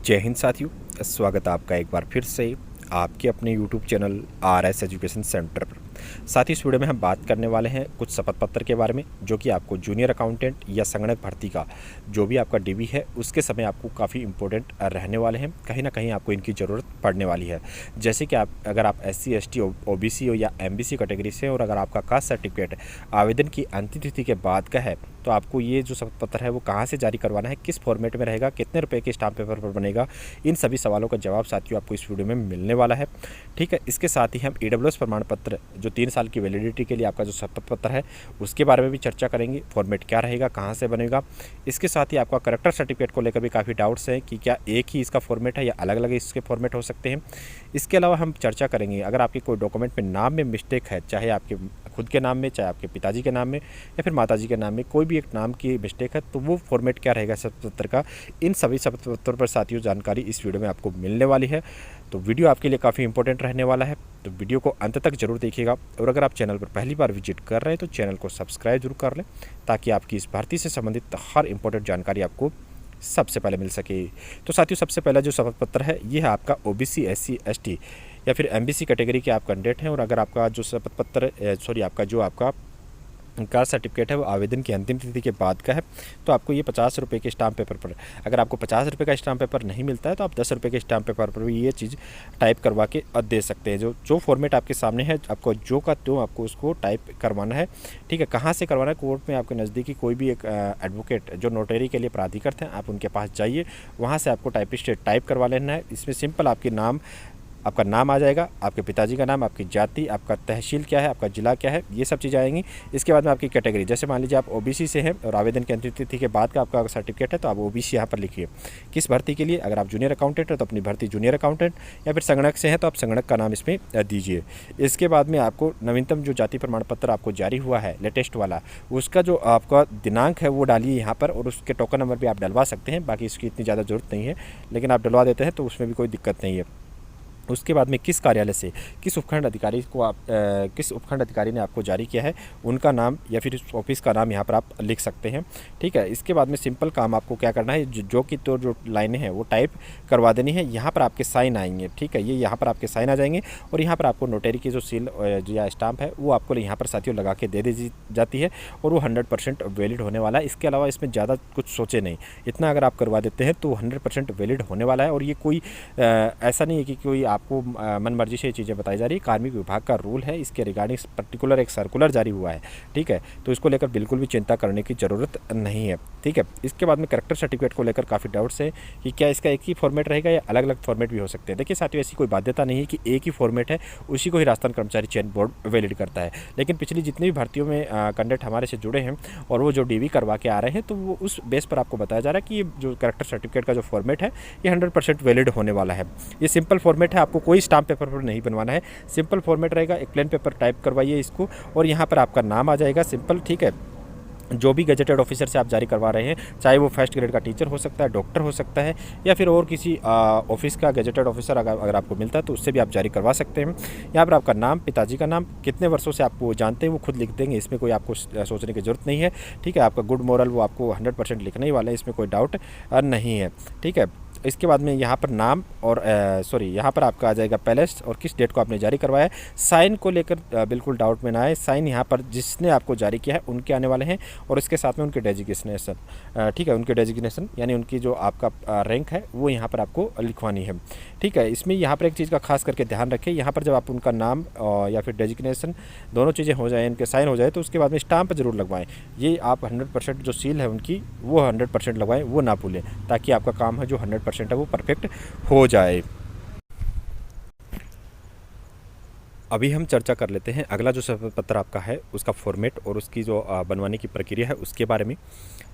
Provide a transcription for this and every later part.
जय हिंद साथियों, स्वागत है आपका एक बार फिर से आपके अपने YouTube channel RS education centre पर। साथ ही इस वीडियो में हम बात करने वाले हैं कुछ शपथ पत्र के बारे में, जो कि आपको जूनियर अकाउंटेंट या संगणक भर्ती का जो भी आपका डीवी है उसके समय आपको काफ़ी इंपॉर्टेंट रहने वाले हैं। कहीं ना कहीं आपको इनकी ज़रूरत पड़ने वाली है। जैसे कि अगर आप SC ST OBC हो या MBC कैटेगरी से, और अगर आपका कास्ट सर्टिफिकेट आवेदन की अंतिम तिथि के बाद का है, तो आपको ये जो शपथ पत्र है वो कहाँ से जारी करवाना है, किस फॉर्मेट में रहेगा, कितने रुपए के स्टाम्प पेपर पर बनेगा, इन सभी सवालों का जवाब साथियों आपको इस वीडियो में मिलने वाला है। ठीक है, इसके साथ ही हम EWS प्रमाण पत्र जो 3 साल की वैलिडिटी के लिए आपका जो शपथ पत्र है उसके बारे में भी चर्चा करेंगे। फॉर्मेट क्या रहेगा, कहाँ से बनेगा। इसके साथ ही आपका करेक्टर सर्टिफिकेट को लेकर भी काफ़ी डाउट्स हैं कि क्या एक ही इसका फॉर्मेट है या अलग अलग इसके फॉर्मेट हो सकते हैं। इसके अलावा हम चर्चा करेंगे अगर आपके कोई डॉक्यूमेंट में नाम में मिस्टेक है, चाहे आपके खुद के नाम में, चाहे आपके पिताजी के नाम में या फिर माताजी के नाम में, कोई भी एक नाम की मिस्टेक है, तो वो फॉर्मेट क्या रहेगा शपथ पत्र का। इन सभी शपथ पत्रों पर साथियों जानकारी इस वीडियो में आपको मिलने वाली है। तो वीडियो आपके लिए काफ़ी इंपॉर्टेंट रहने वाला है, तो वीडियो को अंत तक जरूर देखिएगा। और अगर आप चैनल पर पहली बार विजिट कर रहे हैं तो चैनल को सब्सक्राइब जरूर कर लें, ताकि आपकी इस भर्ती से संबंधित हर इंपॉर्टेंट जानकारी आपको सबसे पहले मिल सके। तो साथियों, सबसे पहला जो शपथ पत्र है ये है आपका OBC SC ST या फिर MBC कैटेगरी के आप कैंडिडेट हैं, और अगर आपका जो शपथ पत्र आपका जो आपका कास्ट सर्टिफिकेट है वो आवेदन की अंतिम तिथि के बाद का है, तो आपको ये 50 रुपये के स्टाम्प पेपर पर, अगर आपको 50 रुपये का स्टाम्प पेपर नहीं मिलता है तो आप 10 रुपये के स्टाम्प पेपर पर भी ये चीज़ टाइप करवा के दे सकते हैं। जो फॉर्मेट आपके सामने है, आपको जो का तो आपको उसको टाइप करवाना है। ठीक है, कहाँ से करवाना है? कोर्ट में आपके नज़दीकी कोई भी एक एडवोकेट जो नोटरी के लिए प्राधिकृत हैं, आप उनके पास जाइए, वहाँ से आपको टाइपिस्ट टाइप करवा लेना है। इसमें सिंपल आपका नाम आ जाएगा, आपके पिताजी का नाम, आपकी जाति, आपका तहसील क्या है, आपका ज़िला क्या है, ये सब चीज़ें आएंगी। इसके बाद में आपकी कैटेगरी, जैसे मान लीजिए आप OBC से हैं और आवेदन की अंतिम तिथि के बाद का आपका सर्टिफिकेट है, तो आप OBC यहाँ पर लिखिए। किस भर्ती के लिए? अगर आप जूनियर अकाउंटेंट है तो अपनी भर्ती जूनियर अकाउंटेंट, या फिर संगणक से हैं तो आप संगणक का नाम इसमें दीजिए। इसके बाद में आपको नवीनतम जो जाति प्रमाण पत्र आपको जारी हुआ है लेटेस्ट वाला, उसका जो आपका दिनांक है वो डालिए यहाँ पर, और उसके टोकन नंबर भी आप डलवा सकते हैं। बाकी इसकी इतनी ज़्यादा ज़रूरत नहीं है, लेकिन आप डलवा देते हैं तो उसमें भी कोई दिक्कत नहीं है। उसके बाद में किस कार्यालय से किस उपखंड अधिकारी ने आपको जारी किया है उनका नाम या फिर ऑफिस का नाम यहाँ पर आप लिख सकते हैं। ठीक है, इसके बाद में सिंपल काम आपको क्या करना है, जो लाइनें हैं वो टाइप करवा देनी है। यहाँ पर आपके साइन आएंगे। ठीक है, ये यहाँ पर आपके साइन आ जाएंगे, और यहाँ पर आपको नोटरी की जो सील या स्टाम्प है वो आपको यहाँ पर साथियों लगा के दे दी जाती है, और वो 100% वैलिड होने वाला है। इसके अलावा इसमें ज़्यादा कुछ सोचे नहीं, इतना अगर आप करवा देते हैं तो 100% वैलिड होने वाला है। और ये कोई ऐसा नहीं है कि कोई आपको मन मर्जी से ये चीज़ें बताई जा रही है। कार्मिक विभाग का रूल है, इसके रिगार्डिंग पर्टिकुलर एक सर्कुलर जारी हुआ है। ठीक है, तो इसको लेकर बिल्कुल भी चिंता करने की ज़रूरत नहीं है। ठीक है, इसके बाद में करेक्टर सर्टिफिकेट को लेकर काफ़ी डाउट्स है कि क्या इसका एक ही फॉर्मेट रहेगा या अलग अलग फॉर्मेट भी हो सकते हैं। देखिए साथियों, ऐसी कोई बाध्यता नहीं है कि एक ही फॉर्मेट है, उसी को ही राजस्थान कर्मचारी चयन बोर्ड वैलिड करता है। लेकिन पिछली जितनी भी भर्तियों में कैंडिडेट हमारे से जुड़े हैं और वो जो DV करवा के आ रहे हैं, तो वो उस बेस पर आपको बताया जा रहा है कि जो करेक्टर सर्टिफिकेट का जो फॉर्मेट है ये 100% वैलिड होने वाला है। ये सिंपल फॉर्मेट है, आपको कोई स्टाम्प पेपर पर नहीं बनवाना है। सिंपल फॉर्मेट रहेगा, एक प्लेन पेपर टाइप करवाइए इसको, और यहाँ पर आपका नाम आ जाएगा सिंपल। ठीक है, जो भी गजेटेड ऑफिसर से आप जारी करवा रहे हैं, चाहे वो फर्स्ट ग्रेड का टीचर हो सकता है, डॉक्टर हो सकता है, या फिर और किसी ऑफिस का गजेटेड ऑफिसर अगर आपको मिलता है तो उससे भी आप जारी करवा सकते हैं। यहाँ पर आपका नाम, पिताजी का नाम, कितने वर्षों से आप वो जानते हैं वो खुद लिख देंगे, इसमें कोई आपको सोचने की ज़रूरत नहीं है। ठीक है, आपका गुड मोरल वो आपको 100% लिखना ही वाला है, इसमें कोई डाउट नहीं है। ठीक है, इसके बाद में यहाँ पर नाम और यहाँ पर आपका आ जाएगा पैलेस और किस डेट को आपने जारी करवाया है। साइन को लेकर बिल्कुल डाउट में ना आए, साइन यहाँ पर जिसने आपको जारी किया है उनके आने वाले हैं, और इसके साथ में उनके डेजिग्नेशन। ठीक है, उनके डेजिग्नेशन यानी उनकी जो आपका रैंक है वो यहाँ पर आपको लिखवानी है। ठीक है, इसमें यहाँ पर एक चीज़ का खास करके ध्यान रखें, यहाँ पर जब आप उनका नाम या फिर डेजिग्नेशन दोनों चीज़ें हो जाए, इनके साइन हो जाए, तो उसके बाद में स्टाम्प जरूर लगवाएं। ये आप 100% जो सील है उनकी वो 100% लगवाएं, वो ना भूलें, ताकि आपका काम है जो 100% है वो परफेक्ट हो जाए। अभी हम चर्चा कर लेते हैं अगला जो शपथ पत्र आपका है उसका फॉर्मेट और उसकी जो बनवाने की प्रक्रिया है उसके बारे में।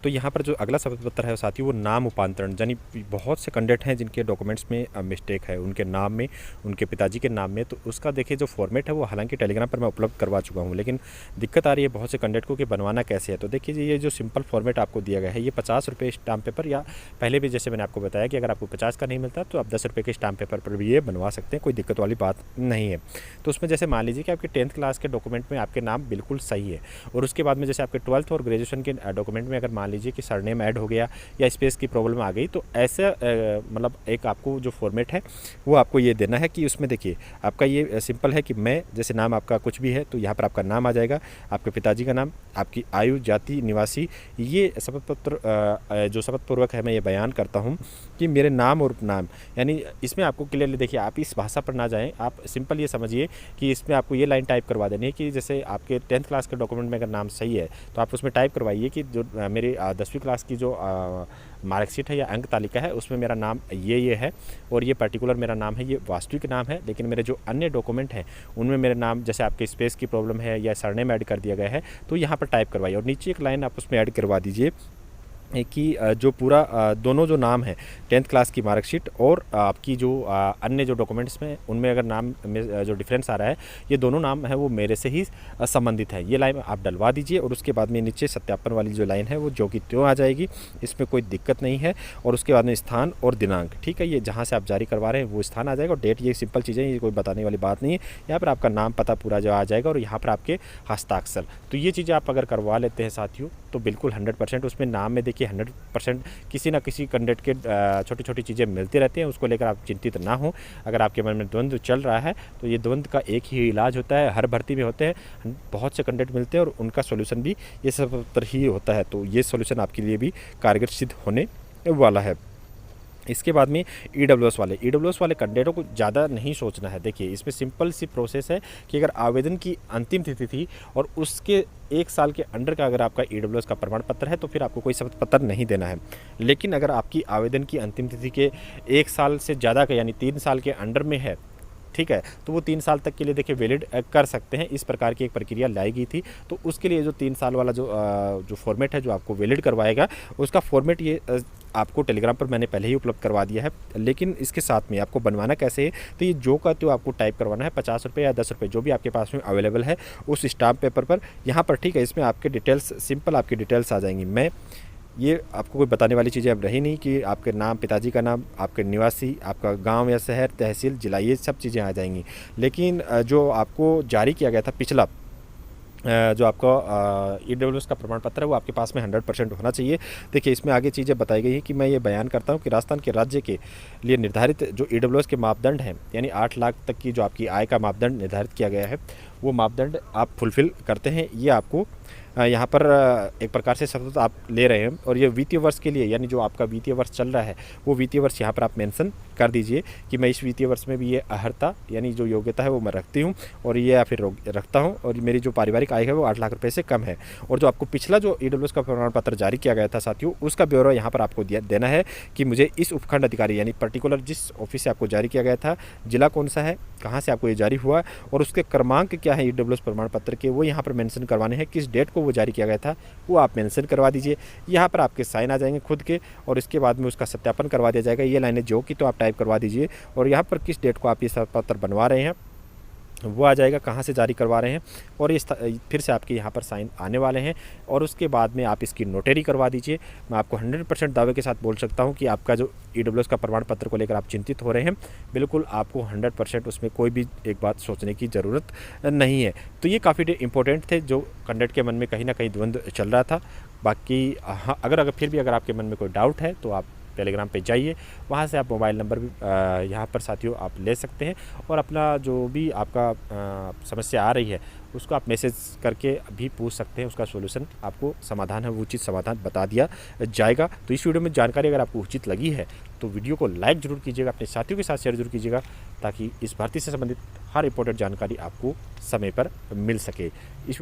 तो यहाँ पर जो अगला शपथ पत्र है साथियों वो नाम उपांतरण, यानी बहुत से कैंडिडेट हैं जिनके डॉक्यूमेंट्स में मिस्टेक है, उनके नाम में, उनके पिताजी के नाम में। तो उसका देखिए जो फॉर्मेट है वो हालांकि टेलीग्राम पर मैं उपलब्ध करवा चुका हूँ, लेकिन दिक्कत आ रही है बहुत से कैंडिडेट को कि बनवाना कैसे है। तो देखिए ये जो सिंपल फॉर्मेट आपको दिया गया है, ये 50 रुपये स्टाम्प पेपर, या पहले भी जैसे मैंने आपको बताया कि अगर आपको 50 का नहीं मिलता तो आप 10 रुपये के स्टाम्प पेपर पर भी ये बनवा सकते हैं, कोई दिक्कत वाली बात नहीं है। तो उसमें जैसे मान लीजिए कि आपके 10th क्लास के डॉक्यूमेंट में आपके नाम बिल्कुल सही है, और उसके बाद में जैसे आपके 12th और ग्रेजुएशन के डॉक्यूमेंट में अगर मान मान लीजिए कि सरनेम ऐड हो गया या स्पेस की प्रॉब्लम आ गई, तो ऐसा मतलब एक आपको जो फॉर्मेट है वो आपको ये देना है कि उसमें देखिए आपका ये सिंपल है कि मैं, जैसे नाम आपका कुछ भी है तो यहाँ पर आपका नाम आ जाएगा, आपके पिताजी का नाम, आपकी आयु, जाति, निवासी, ये शपथ पत्र जो शपथ पूर्वक है मैं ये बयान करता हूँ कि मेरे नाम और उपनाम, यानी इसमें आपको क्लियरली देखिए, आप इस भाषा पर ना जाएं, आप सिंपल ये समझिए कि इसमें आपको ये लाइन टाइप करवा देनी है कि जैसे आपके 10th क्लास के डॉक्यूमेंट में अगर नाम सही है तो आप उसमें टाइप करवाइए कि जो मेरी 10वीं क्लास की जो मार्कशीट है या अंक तालिका है उसमें मेरा नाम ये है और ये पर्टिकुलर मेरा नाम है, ये वास्तविक नाम है, लेकिन मेरे जो अन्य डॉक्यूमेंट हैं उनमें मेरे नाम, जैसे आपके स्पेस की प्रॉब्लम है या सरनेम ऐड कर दिया गया है तो यहाँ पर टाइप करवाइए और नीचे एक लाइन आप उसमें ऐड करवा दीजिए कि जो पूरा दोनों जो नाम है 10th क्लास की मार्कशीट और आपकी जो अन्य जो डॉक्यूमेंट्स में उनमें अगर नाम में जो डिफरेंस आ रहा है, ये दोनों नाम है वो मेरे से ही संबंधित है, ये लाइन आप डलवा दीजिए। और उसके बाद में नीचे सत्यापन वाली जो लाइन है वो जो कि त्यों आ जाएगी, इसमें कोई दिक्कत नहीं है। और उसके बाद में स्थान और दिनांक, ठीक है, ये जहाँ से आप जारी करवा रहे हैं वो स्थान आ जाएगा और डेट, ये सिंपल चीज़ें, ये कोई बताने वाली बात नहीं है। यहाँ पर आपका नाम पता पूरा जो आ जाएगा और यहाँ पर आपके हस्ताक्षर, तो ये चीज़ें आप अगर करवा लेते हैं साथियों तो बिल्कुल 100% उसमें नाम में देखिए 100% किसी ना किसी कैंडिडेट के छोटी छोटी चीज़ें मिलती रहती हैं, उसको लेकर आप चिंतित ना हो। अगर आपके मन में द्वंद्व चल रहा है तो ये द्वंद्व का एक ही इलाज होता है, हर भर्ती में होते हैं, बहुत से कैंडिडेट मिलते हैं और उनका सोल्यूशन भी ये सब तरह ही होता है, तो ये सोल्यूशन आपके लिए भी कारगर सिद्ध होने वाला है। इसके बाद में ईडब्ल्यूएस वाले कैंडिडेटों को ज़्यादा नहीं सोचना है। देखिए इसमें सिंपल सी प्रोसेस है कि अगर आवेदन की अंतिम तिथि थी और उसके 1 साल के अंडर का अगर आपका ईडब्ल्यूएस का प्रमाण पत्र है तो फिर आपको कोई शपथ पत्र नहीं देना है। लेकिन अगर आपकी आवेदन की अंतिम तिथि के 1 साल से ज़्यादा का यानी 3 साल के अंडर में है, ठीक है, तो वो 3 साल तक के लिए देखिए वैलिड कर सकते हैं। इस प्रकार की एक प्रक्रिया लाई गई थी, तो उसके लिए जो 3 साल वाला जो फॉर्मेट है जो आपको वैलिड करवाएगा, उसका फॉर्मेट ये आपको टेलीग्राम पर मैंने पहले ही उपलब्ध करवा दिया है। लेकिन इसके साथ में आपको बनवाना कैसे है, तो ये जो का तो आपको टाइप करवाना है 50 रुपये या 10 रुपये जो भी आपके पास में अवेलेबल है उस स्टाम्प पेपर पर, यहाँ पर, ठीक है। इसमें आपके डिटेल्स, सिंपल आपकी डिटेल्स आ जाएंगी। मैं ये आपको कोई बताने वाली चीज़ें अब रही नहीं कि आपके नाम, पिताजी का नाम, आपके निवासी, आपका गांव या शहर, तहसील, जिला, ये सब चीज़ें आ जाएंगी। लेकिन जो आपको जारी किया गया था पिछला जो आपका ईडब्ल्यूएस का प्रमाण पत्र है वो आपके पास में 100% होना चाहिए। देखिए इसमें आगे चीज़ें बताई गई हैं कि मैं ये बयान करता हूँ कि राजस्थान के राज्य के लिए निर्धारित जो ईडब्ल्यूएस के मापदंड हैं, यानी 8 लाख तक की जो आपकी आय का मापदंड निर्धारित किया गया है, वो मापदंड आप फुलफिल करते हैं, ये आपको यहाँ पर एक प्रकार से शपथ आप ले रहे हैं। और ये वित्तीय वर्ष के लिए, यानी जो आपका वित्तीय वर्ष चल रहा है वो वित्तीय वर्ष यहाँ पर आप मेंशन कर दीजिए कि मैं इस वित्तीय वर्ष में भी ये अर्हता यानी जो योग्यता है वो मैं रखती हूँ और ये या फिर रखता हूँ और मेरी जो पारिवारिक आय है वो 8 लाख रुपये से कम है। और जो आपको पिछला जो ईडब्ल्यूएस का प्रमाण पत्र जारी किया गया था साथियों, उसका ब्यौरा यहाँ पर आपको देना है कि मुझे इस उपखंड अधिकारी यानी पर्टिकुलर जिस ऑफिस से आपको जारी किया गया था, जिला कौन सा है, कहाँ से आपको ये जारी हुआ और उसके क्रमांक क्या है ईडब्ल्यूएस प्रमाण पत्र के, वो यहाँ पर मेंशन करवाने हैं। किस डेट को वो जारी किया गया था वो आप मेंशन करवा दीजिए। यहाँ पर आपके साइन आ जाएंगे खुद के और इसके बाद में उसका सत्यापन करवा दिया जाएगा। ये लाइनें जो कि तो आप टाइप करवा दीजिए और यहाँ पर किस डेट को आप ये शपथ पत्र बनवा रहे हैं वो आ जाएगा, कहाँ से जारी करवा रहे हैं और इस फिर से आपके यहाँ पर साइन आने वाले हैं और उसके बाद में आप इसकी नोटरी करवा दीजिए। मैं आपको 100% दावे के साथ बोल सकता हूँ कि आपका जो ईडब्ल्यूएस का प्रमाण पत्र को लेकर आप चिंतित हो रहे हैं, बिल्कुल आपको 100% उसमें कोई भी एक बात सोचने की ज़रूरत नहीं है। तो ये काफ़ी इंपॉर्टेंट थे जो कैंडिडेट के मन में कहीं ना कहीं द्वंद्व चल रहा था। बाकी हाँ, अगर फिर भी अगर आपके मन में कोई डाउट है तो आप टेलीग्राम पे जाइए, वहाँ से आप मोबाइल नंबर भी यहाँ पर साथियों आप ले सकते हैं और अपना जो भी आपका समस्या आ रही है उसको आप मैसेज करके भी पूछ सकते हैं, उसका सॉल्यूशन आपको समाधान है वो उचित समाधान बता दिया जाएगा। तो इस वीडियो में जानकारी अगर आपको उचित लगी है तो वीडियो को लाइक ज़रूर कीजिएगा, अपने साथियों के साथ शेयर जरूर कीजिएगा ताकि इस भर्ती से संबंधित हर इंपॉर्टेंट जानकारी आपको समय पर मिल सके। इस